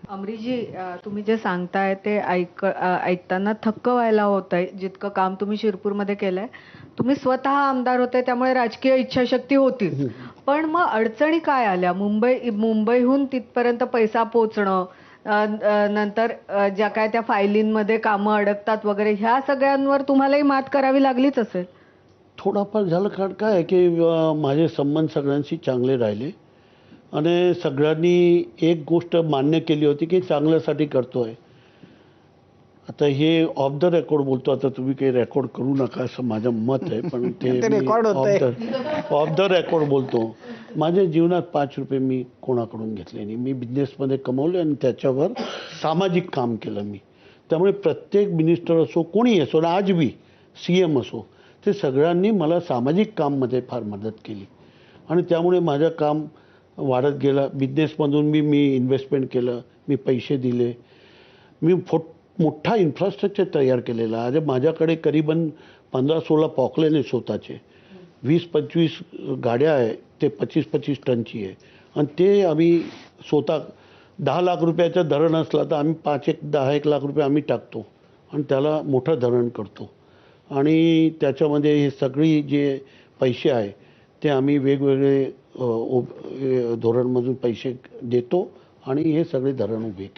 अमरीजी, तुम्ही जे सांगताय ते ऐकताना थक्क व्हायला होतंय. जितकं काम तुम्ही शिरपूरमध्ये केलंय. तुम्ही स्वतः आमदार होते त्यामुळे राजकीय इच्छाशक्ती होतीच. पण मग अडचणी काय आल्या? मुंबईहून तिथपर्यंत पैसा पोचणं, नंतर ज्या काय त्या फायलींमध्ये कामं अडकतात वगैरे, ह्या सगळ्यांवर तुम्हालाही मात करावी लागलीच असेल. थोडाफार झालं, कारण काय आहे की माझे संबंध सगळ्यांशी चांगले राहिले आणि सगळ्यांनी एक गोष्ट मान्य केली होती की चांगल्यासाठी करतोय. आता हे ऑफ द रेकॉर्ड बोलतो, आता तुम्ही काही रेकॉर्ड करू नका असं माझं मत आहे, पण ते मी ऑफ द रेकॉर्ड बोलतो. माझ्या जीवनात 5 रुपये मी कोणाकडून घेतले नाही. मी बिझनेसमध्ये कमवले आणि त्याच्यावर सामाजिक काम केलं मी. त्यामुळे प्रत्येक मिनिस्टर असो, कोणी असो, आज बी CM असो, ते सगळ्यांनी मला सामाजिक काममध्ये फार मदत केली आणि त्यामुळे माझं काम वाढत गेलं. बिझनेसमधून मी इन्व्हेस्टमेंट केलं, मी पैसे दिले, मी मोठा इन्फ्रास्ट्रक्चर तयार केलेला. आज माझ्याकडे करीबन 15-16 पॉकलेन आहे स्वतःचे, 20-25 गाड्या आहे, ते 25-25 टनची आहे आणि ते आम्ही स्वतः 10 लाख रुपयाचं धरण असलं तर आम्ही 10-1 लाख रुपये आम्ही टाकतो आणि त्याला मोठं धरण करतो आणि त्याच्यामध्ये हे सगळी जे पैसे आहे ते आम्ही वेगवेगळे धोरणमधून पैसे देतो आणि हे सगळे धरण उभे केले.